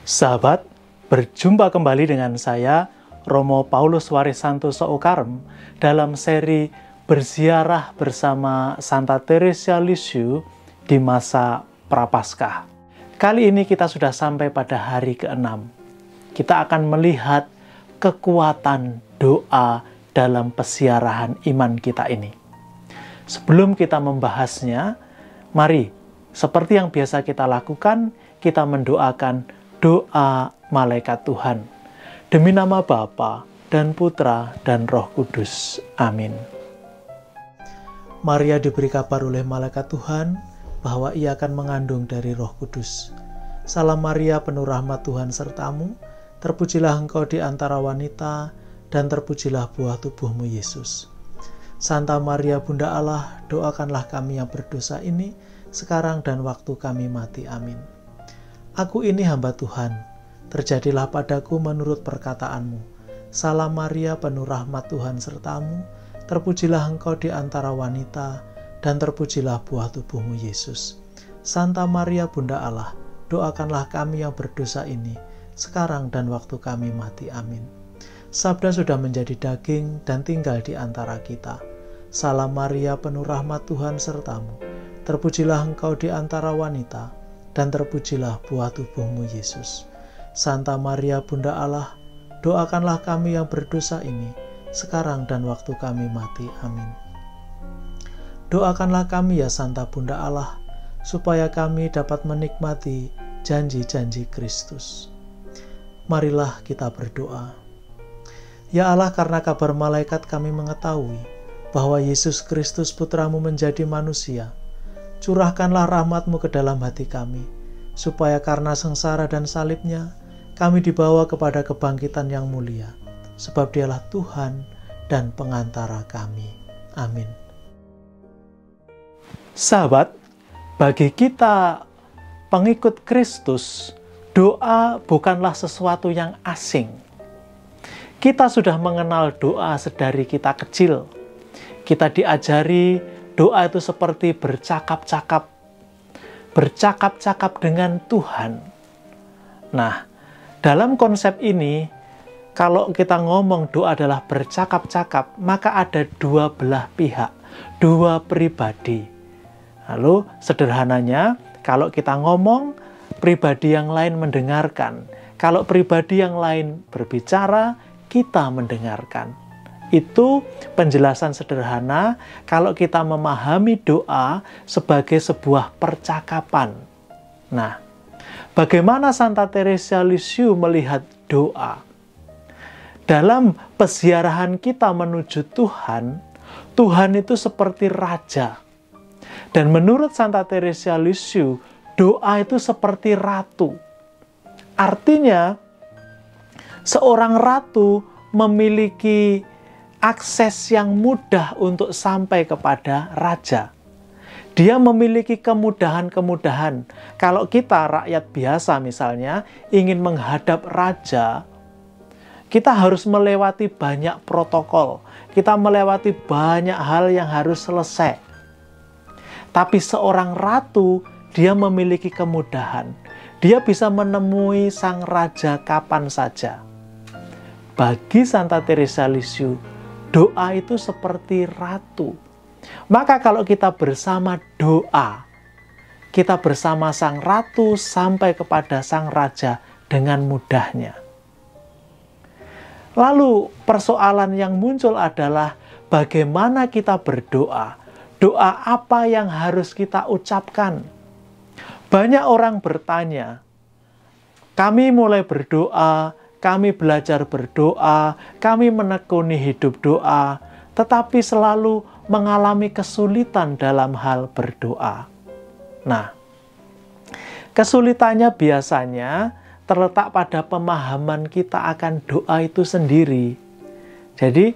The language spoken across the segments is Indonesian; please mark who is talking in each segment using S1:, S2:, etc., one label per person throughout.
S1: Sahabat, berjumpa kembali dengan saya, Romo Paulus Warisanto Soukarem, dalam seri berziarah bersama Santa Teresia Lisieux di masa Prapaskah. Kali ini kita sudah sampai pada hari ke-6. Kita akan melihat kekuatan doa dalam pesiarahan iman kita ini. Sebelum kita membahasnya, mari, seperti yang biasa kita lakukan, kita mendoakan doa malaikat Tuhan. Demi nama Bapa dan Putra dan Roh Kudus. Amin. Maria diberi kabar oleh malaikat Tuhan bahwa ia akan mengandung dari Roh Kudus. Salam Maria, penuh rahmat Tuhan sertamu, terpujilah engkau di antara wanita, dan terpujilah buah tubuhmu Yesus. Santa Maria Bunda Allah, doakanlah kami yang berdosa ini, sekarang dan waktu kami mati. Amin. Aku ini hamba Tuhan, terjadilah padaku menurut perkataanmu. Salam Maria, penuh rahmat Tuhan sertamu, terpujilah engkau di antara wanita, dan terpujilah buah tubuhmu Yesus. Santa Maria Bunda Allah, doakanlah kami yang berdosa ini, sekarang dan waktu kami mati. Amin. Sabda sudah menjadi daging dan tinggal di antara kita. Salam Maria, penuh rahmat Tuhan sertamu, terpujilah engkau di antara wanita, dan terpujilah buah tubuhmu Yesus. Santa Maria Bunda Allah, doakanlah kami yang berdosa ini, sekarang dan waktu kami mati. Amin. Doakanlah kami ya Santa Bunda Allah, supaya kami dapat menikmati janji-janji Kristus. Marilah kita berdoa. Ya Allah, karena kabar malaikat kami mengetahui bahwa Yesus Kristus Putramu menjadi manusia, curahkanlah rahmat-Mu ke dalam hati kami, supaya karena sengsara dan salibnya, kami dibawa kepada kebangkitan yang mulia, sebab Dialah Tuhan dan pengantara kami. Amin. Sahabat, bagi kita pengikut Kristus, doa bukanlah sesuatu yang asing. Kita sudah mengenal doa sedari kita kecil. Kita diajari doa itu seperti bercakap-cakap dengan Tuhan. Nah, dalam konsep ini, kalau kita ngomong doa adalah bercakap-cakap, maka ada dua belah pihak, dua pribadi. Lalu, sederhananya, kalau kita ngomong, pribadi yang lain mendengarkan. Kalau pribadi yang lain berbicara, kita mendengarkan. Itu penjelasan sederhana kalau kita memahami doa sebagai sebuah percakapan. Nah, bagaimana Santa Teresia Lisieux melihat doa? Dalam peziarahan kita menuju Tuhan, Tuhan itu seperti raja. Dan menurut Santa Teresia Lisieux, doa itu seperti ratu. Artinya, seorang ratu memiliki akses yang mudah untuk sampai kepada raja. Dia memiliki kemudahan-kemudahan. Kalau kita rakyat biasa misalnya ingin menghadap raja, kita harus melewati banyak protokol. Kita melewati banyak hal yang harus selesai. Tapi seorang ratu, dia memiliki kemudahan. Dia bisa menemui sang raja kapan saja. Bagi Santa Teresia Lisieux, doa itu seperti ratu. Maka kalau kita bersama doa, kita bersama sang ratu sampai kepada sang raja dengan mudahnya. Lalu persoalan yang muncul adalah bagaimana kita berdoa. Doa apa yang harus kita ucapkan? Banyak orang bertanya, kami mulai berdoa, kami belajar berdoa, kami menekuni hidup doa, tetapi selalu mengalami kesulitan dalam hal berdoa. Nah, kesulitannya biasanya terletak pada pemahaman kita akan doa itu sendiri. Jadi,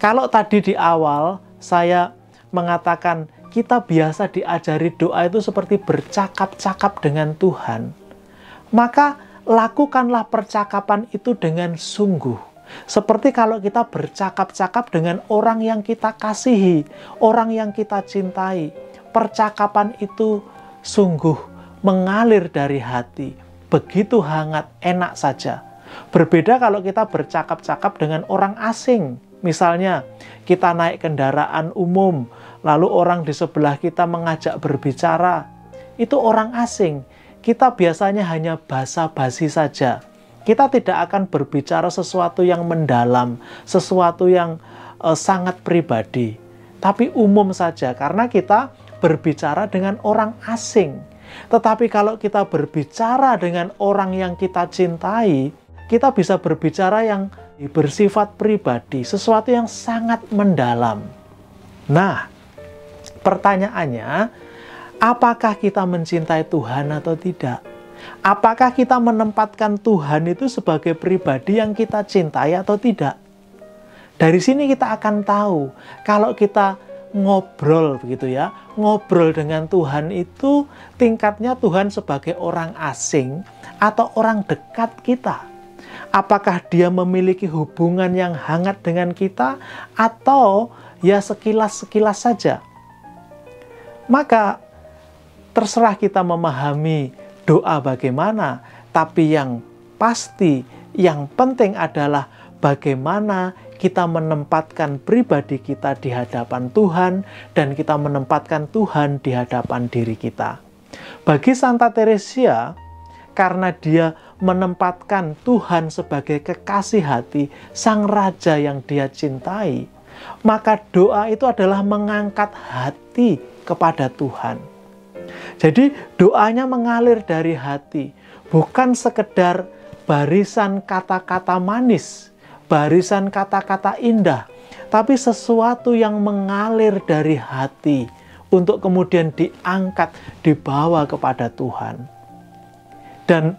S1: kalau tadi di awal saya mengatakan kita biasa diajari doa itu seperti bercakap-cakap dengan Tuhan, maka lakukanlah percakapan itu dengan sungguh. Seperti kalau kita bercakap-cakap dengan orang yang kita kasihi, orang yang kita cintai. Percakapan itu sungguh mengalir dari hati, begitu hangat, enak saja. Berbeda kalau kita bercakap-cakap dengan orang asing. Misalnya, kita naik kendaraan umum, lalu orang di sebelah kita mengajak berbicara. Itu orang asing. Kita biasanya hanya basa-basi saja. Kita tidak akan berbicara sesuatu yang mendalam, sesuatu yang sangat pribadi. Tapi umum saja, karena kita berbicara dengan orang asing. Tetapi kalau kita berbicara dengan orang yang kita cintai, kita bisa berbicara yang bersifat pribadi, sesuatu yang sangat mendalam. Nah, pertanyaannya, apakah kita mencintai Tuhan atau tidak? Apakah kita menempatkan Tuhan itu sebagai pribadi yang kita cintai atau tidak? Dari sini kita akan tahu, kalau kita ngobrol begitu ya, ngobrol dengan Tuhan itu tingkatnya Tuhan sebagai orang asing atau orang dekat kita. Apakah dia memiliki hubungan yang hangat dengan kita atau ya sekilas-sekilas saja? Maka terserah kita memahami doa bagaimana, tapi yang pasti, yang penting adalah bagaimana kita menempatkan pribadi kita di hadapan Tuhan dan kita menempatkan Tuhan di hadapan diri kita. Bagi Santa Teresia, karena dia menempatkan Tuhan sebagai kekasih hati, sang raja yang dia cintai, maka doa itu adalah mengangkat hati kepada Tuhan. Jadi doanya mengalir dari hati, bukan sekedar barisan kata-kata manis, barisan kata-kata indah, tapi sesuatu yang mengalir dari hati untuk kemudian diangkat, dibawa kepada Tuhan. Dan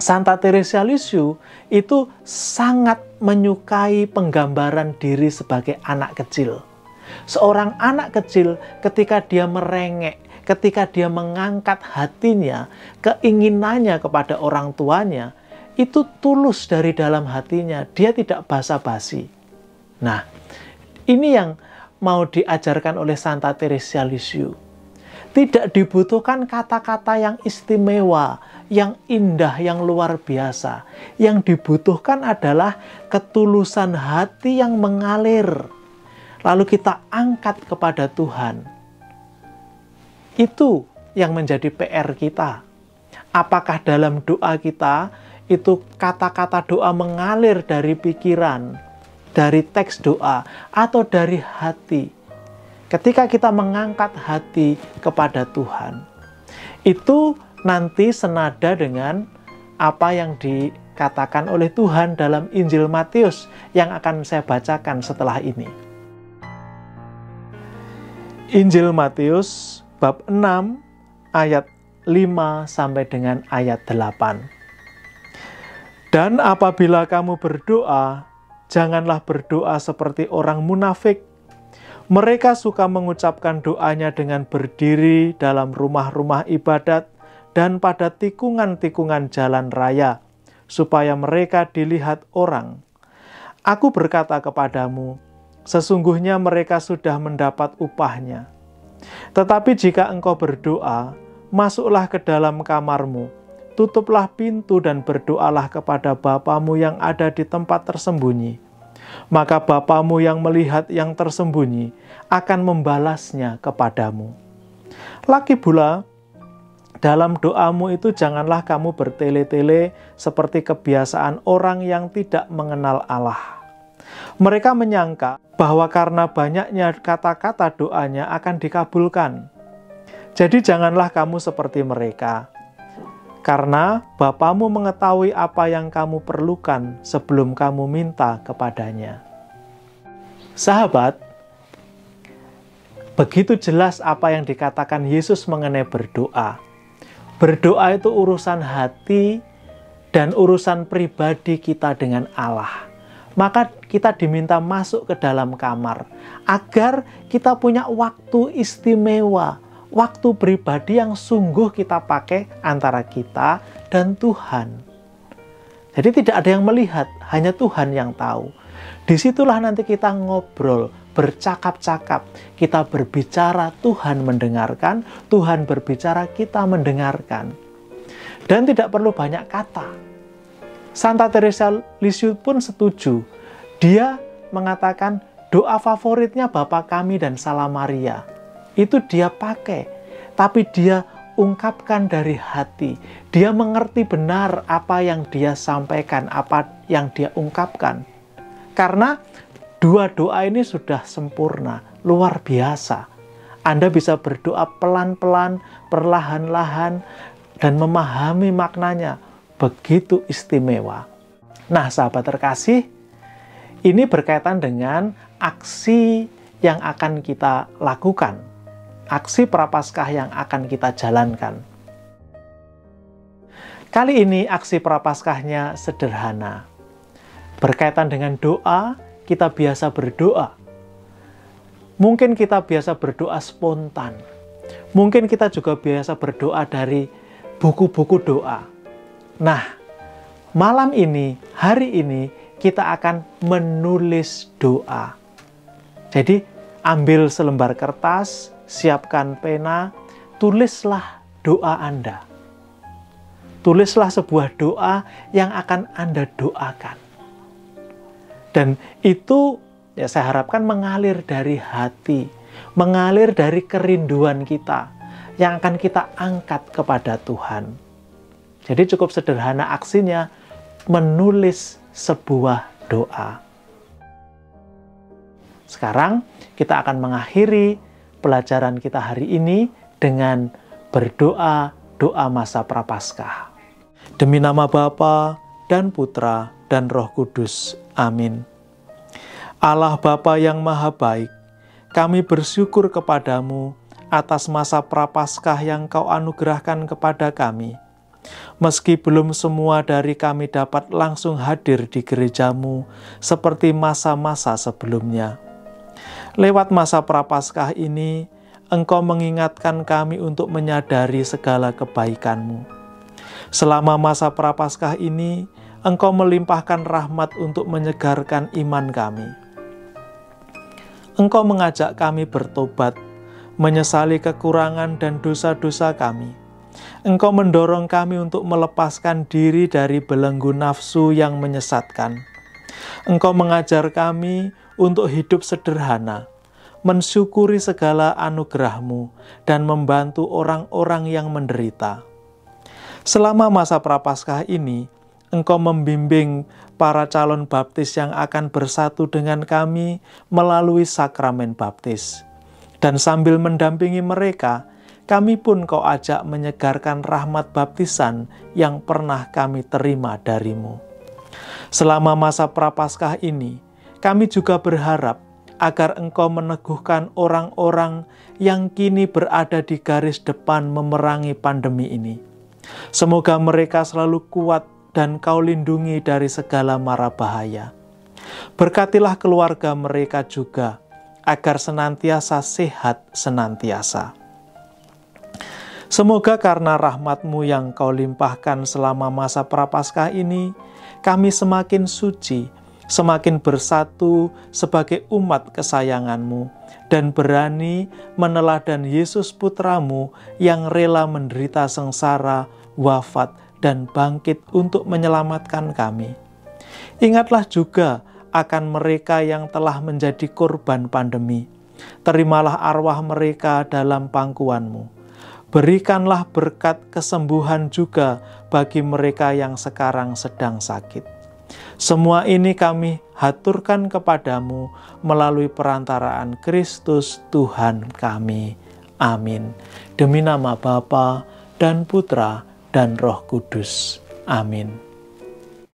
S1: Santa Teresa Lisieux itu sangat menyukai penggambaran diri sebagai anak kecil. Seorang anak kecil ketika dia merengek, ketika dia mengangkat hatinya, keinginannya kepada orang tuanya, itu tulus dari dalam hatinya, dia tidak basa-basi. Nah, ini yang mau diajarkan oleh Santa Teresa Lisieux. Tidak dibutuhkan kata-kata yang istimewa, yang indah, yang luar biasa. Yang dibutuhkan adalah ketulusan hati yang mengalir. Lalu kita angkat kepada Tuhan. Itu yang menjadi PR kita. Apakah dalam doa kita itu kata-kata doa mengalir dari pikiran, dari teks doa, atau dari hati? Ketika kita mengangkat hati kepada Tuhan, itu nanti senada dengan apa yang dikatakan oleh Tuhan dalam Injil Matius yang akan saya bacakan setelah ini. Injil Matius bab 6 ayat 5 sampai dengan ayat 8. Dan apabila kamu berdoa, janganlah berdoa seperti orang munafik. Mereka suka mengucapkan doanya dengan berdiri dalam rumah-rumah ibadat dan pada tikungan-tikungan jalan raya, supaya mereka dilihat orang. Aku berkata kepadamu, sesungguhnya mereka sudah mendapat upahnya. Tetapi jika engkau berdoa, masuklah ke dalam kamarmu, tutuplah pintu dan berdoalah kepada Bapamu yang ada di tempat tersembunyi. Maka Bapamu yang melihat yang tersembunyi akan membalasnya kepadamu. Lagi pula, dalam doamu itu janganlah kamu bertele-tele seperti kebiasaan orang yang tidak mengenal Allah. Mereka menyangka bahwa karena banyaknya kata-kata doanya akan dikabulkan. Jadi janganlah kamu seperti mereka. Karena Bapamu mengetahui apa yang kamu perlukan sebelum kamu minta kepadanya. Sahabat, begitu jelas apa yang dikatakan Yesus mengenai berdoa. Berdoa itu urusan hati dan urusan pribadi kita dengan Allah. Maka kita diminta masuk ke dalam kamar agar kita punya waktu istimewa, waktu pribadi yang sungguh kita pakai antara kita dan Tuhan. Jadi tidak ada yang melihat, hanya Tuhan yang tahu. Disitulah nanti kita ngobrol, bercakap-cakap, kita berbicara, Tuhan mendengarkan, Tuhan berbicara, kita mendengarkan. dan tidak perlu banyak kata. Santa Teresa Lisieux pun setuju. Dia mengatakan doa favoritnya Bapa Kami dan Salam Maria. Itu dia pakai, tapi dia ungkapkan dari hati. Dia mengerti benar apa yang dia sampaikan, apa yang dia ungkapkan. Karena dua doa ini sudah sempurna, luar biasa. Anda bisa berdoa pelan-pelan, perlahan-lahan, dan memahami maknanya. Begitu istimewa. Nah, sahabat terkasih, ini berkaitan dengan aksi yang akan kita lakukan. Aksi Prapaskah yang akan kita jalankan. Kali ini aksi Prapaskahnya sederhana. Berkaitan dengan doa, kita biasa berdoa. Mungkin kita biasa berdoa spontan. Mungkin kita juga biasa berdoa dari buku-buku doa. Nah, malam ini, hari ini, kita akan menulis doa. Jadi, ambil selembar kertas, siapkan pena, tulislah doa Anda. Tulislah sebuah doa yang akan Anda doakan. Dan itu, ya saya harapkan mengalir dari hati, mengalir dari kerinduan kita, yang akan kita angkat kepada Tuhan. Jadi cukup sederhana aksinya, menulis sebuah doa. Sekarang kita akan mengakhiri pelajaran kita hari ini dengan berdoa doa masa Prapaskah. Demi nama Bapa dan Putra dan Roh Kudus. Amin. Allah Bapa yang Maha Baik, kami bersyukur kepadamu atas masa Prapaskah yang Kau anugerahkan kepada kami. Meski belum semua dari kami dapat langsung hadir di gerejamu seperti masa-masa sebelumnya. Lewat masa Prapaskah ini, Engkau mengingatkan kami untuk menyadari segala kebaikan-Mu. Selama masa Prapaskah ini, Engkau melimpahkan rahmat untuk menyegarkan iman kami. Engkau mengajak kami bertobat, menyesali kekurangan dan dosa-dosa kami. Engkau mendorong kami untuk melepaskan diri dari belenggu nafsu yang menyesatkan. Engkau mengajar kami untuk hidup sederhana, mensyukuri segala anugerah-Mu, dan membantu orang-orang yang menderita. Selama masa Prapaskah ini, Engkau membimbing para calon baptis yang akan bersatu dengan kami melalui sakramen baptis. Dan sambil mendampingi mereka, kami pun Kau ajak menyegarkan rahmat baptisan yang pernah kami terima dari-Mu. Selama masa Prapaskah ini, kami juga berharap agar Engkau meneguhkan orang-orang yang kini berada di garis depan memerangi pandemi ini. Semoga mereka selalu kuat dan Kau lindungi dari segala mara bahaya. Berkatilah keluarga mereka juga, agar senantiasa sehat senantiasa. Semoga karena rahmat-Mu yang Kau limpahkan selama masa Prapaskah ini, kami semakin suci, semakin bersatu sebagai umat kesayangan-Mu, dan berani meneladan Yesus Putra-Mu yang rela menderita sengsara, wafat, dan bangkit untuk menyelamatkan kami. Ingatlah juga akan mereka yang telah menjadi korban pandemi. Terimalah arwah mereka dalam pangkuan-Mu. Berikanlah berkat kesembuhan juga bagi mereka yang sekarang sedang sakit. Semua ini kami haturkan kepadamu melalui perantaraan Kristus Tuhan kami. Amin. Demi nama Bapa dan Putra dan Roh Kudus. Amin.